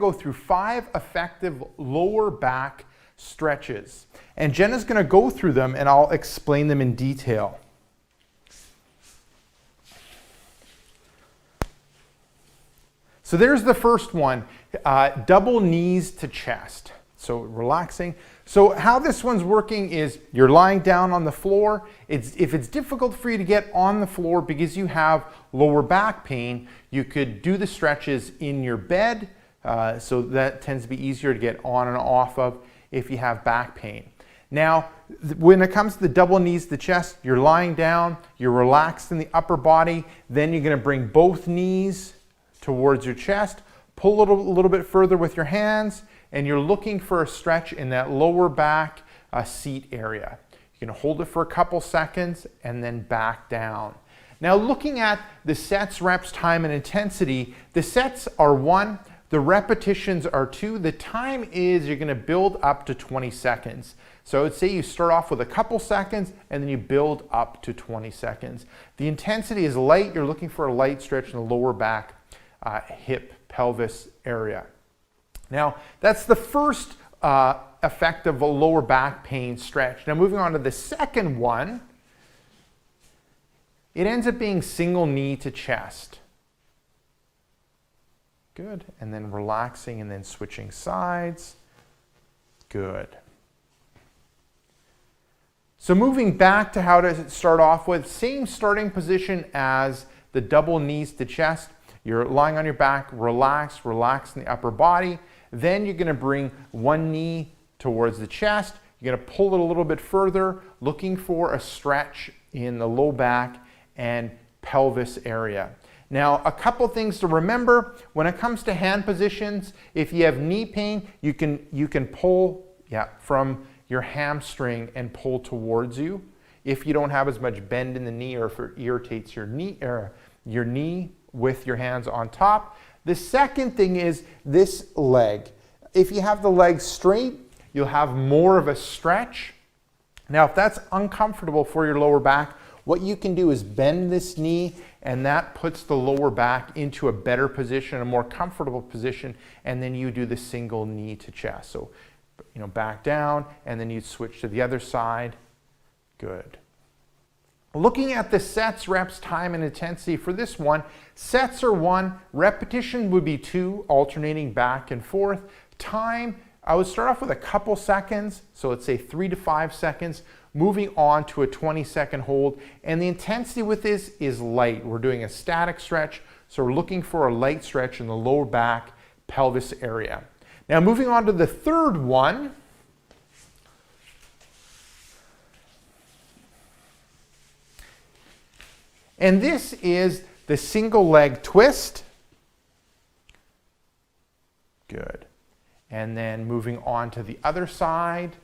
go through 5 effective lower back stretches. And Jenna's going to go through them and I'll explain them in detail. So there's the first one, double knees to chest. So relaxing. So how this one's working is you're lying down on the floor. If it's difficult for you to get on the floor because you have lower back pain, you could do the stretches in your bed. So that tends to be easier to get on and off of if you have back pain. Now, when it comes to the double knees to chest, you're lying down, you're relaxed in the upper body, then you're going to bring both knees towards your chest, pull a little bit further with your hands, and you're looking for a stretch in that lower back seat area. You can hold it for a couple seconds and then back down. Now looking at the sets, reps, time, and intensity, the sets are 1, the repetitions are 2, the time is you're going to build up to 20 seconds. So I would say you start off with a couple seconds and then you build up to 20 seconds. The intensity is light, you're looking for a light stretch in the lower back hip pelvis area. Now that's the first effect of a lower back pain stretch. Now moving on to the second one, it ends up being single knee to chest. Good, and then relaxing and then switching sides. Good. So moving back to how to start off with, same starting position as the double knees to chest. You're lying on your back, relax in the upper body. Then you're going to bring one knee towards the chest. You're going to pull it a little bit further, looking for a stretch in the low back and pelvis area. Now, a couple things to remember when it comes to hand positions. If you have knee pain, you can pull from your hamstring and pull towards you. If you don't have as much bend in the knee, or if it irritates your knee with your hands on top. The second thing is this leg. If you have the leg straight, you'll have more of a stretch. Now, if that's uncomfortable for your lower back, what you can do is bend this knee, and that puts the lower back into a better position, a more comfortable position, and then you do the single knee to chest. So, back down, and then you switch to the other side. Good. Looking at the sets, reps, time, and intensity for this one, sets are 1, repetition would be 2, alternating back and forth. Time, I would start off with a couple seconds, so let's say 3 to 5 seconds, moving on to a 20-second hold. And the intensity with this is light. We're doing a static stretch, so we're looking for a light stretch in the lower back pelvis area. Now moving on to the third one, and this is the single leg twist. Good. And then moving on to the other side.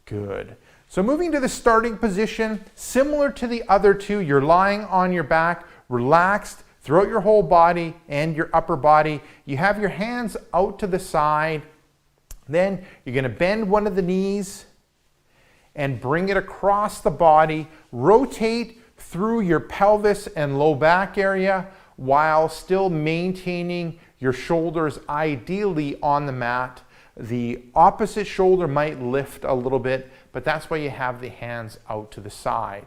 Good. So moving to the starting position, similar to the other two, you're lying on your back, relaxed throughout your whole body and your upper body. You have your hands out to the side. Then you're going to bend one of the knees and bring it across the body. Rotate through your pelvis and low back area while still maintaining your shoulders ideally on the mat. The opposite shoulder might lift a little bit, but that's why you have the hands out to the side.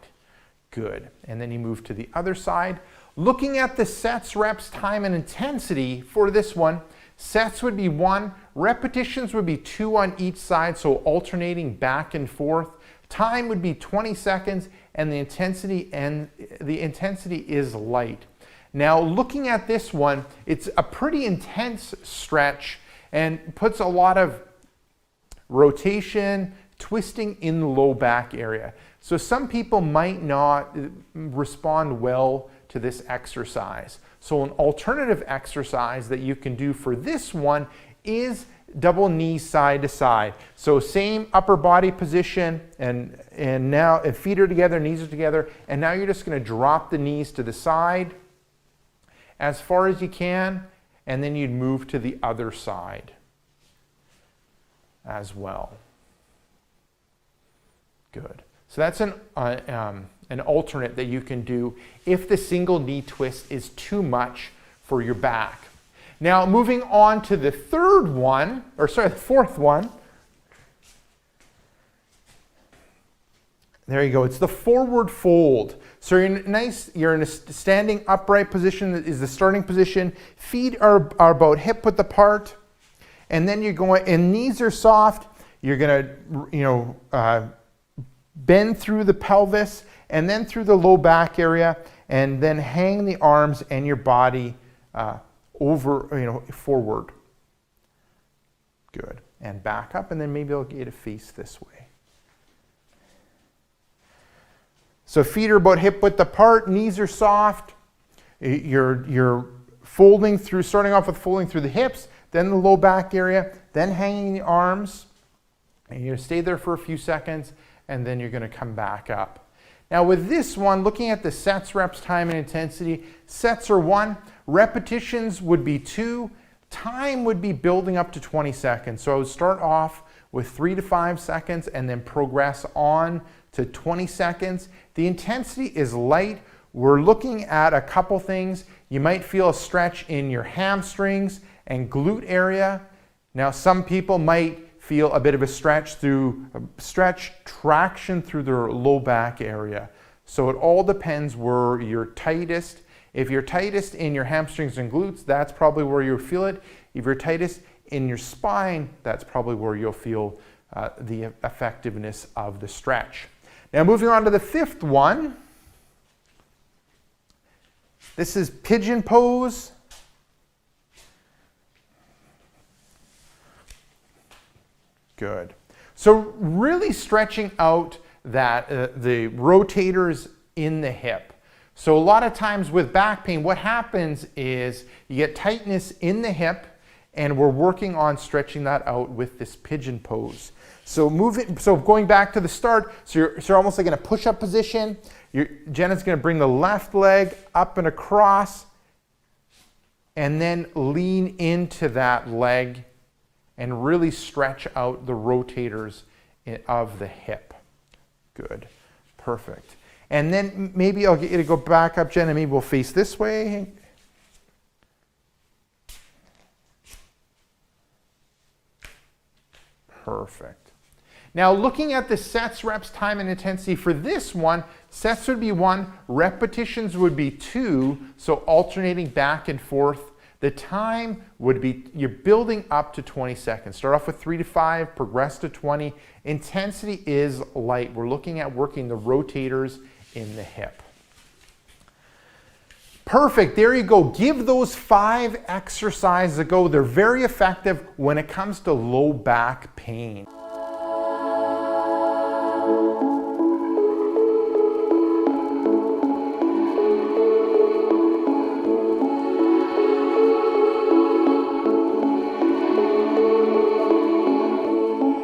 Good. And then you move to the other side. Looking at the sets, reps, time, and intensity for this one, sets would be 1, repetitions would be 2 on each side, so alternating back and forth. Time would be 20 seconds, and the intensity is light. Now, looking at this one, it's a pretty intense stretch and puts a lot of rotation, twisting in the low back area. So some people might not respond well to this exercise. So an alternative exercise that you can do for this one is double knees side to side. So same upper body position, and now feet are together, knees are together, and now you're just going to drop the knees to the side as far as you can, and then you'd move to the other side as well. Good. So that's an alternate that you can do if the single knee twist is too much for your back. Now moving on to the third one, or sorry, the fourth one. There you go. It's the forward fold. So you're in a standing upright position. That is the starting position. Feet are about hip width apart, and then you're going. And knees are soft. You're gonna, bend through the pelvis and then through the low back area, and then hang the arms and your body over, forward. Good. And back up, and then maybe I'll get you to face this way. So feet are about hip width apart, knees are soft. You're folding through, starting off with folding through the hips, then the low back area, then hanging the arms. And you're gonna stay there for a few seconds, and then you're gonna come back up. Now with this one, looking at the sets, reps, time, and intensity, sets are 1, repetitions would be 2, time would be building up to 20 seconds. So I would start off with 3 to 5 seconds and then progress on to 20 seconds. The intensity is light. We're looking at a couple things. You might feel a stretch in your hamstrings and glute area. Now some people might feel a bit of a stretch traction through their low back area. So it all depends where you're tightest. If you're tightest in your hamstrings and glutes, that's probably where you'll feel it. If you're tightest in your spine, that's probably where you'll feel the effectiveness of the stretch. Now moving on to the fifth one. This is pigeon pose. Good. So really stretching out the rotators in the hip. So a lot of times with back pain, what happens is you get tightness in the hip, and we're working on stretching that out with this pigeon pose. So going back to the start, so you're almost like in a push-up position. Jenna's gonna bring the left leg up and across, and then lean into that leg and really stretch out the rotators of the hip. Good, perfect. And then maybe I'll get you to go back up, Jenna, maybe we'll face this way. Perfect. Now looking at the sets, reps, time, and intensity for this one, sets would be 1, repetitions would be 2, so alternating back and forth. The time would be, you're building up to 20 seconds. Start off with 3 to 5, progress to 20. Intensity is light. We're looking at working the rotators in the hip. Perfect, there you go. Give those 5 exercises a go. They're very effective when it comes to low back pain.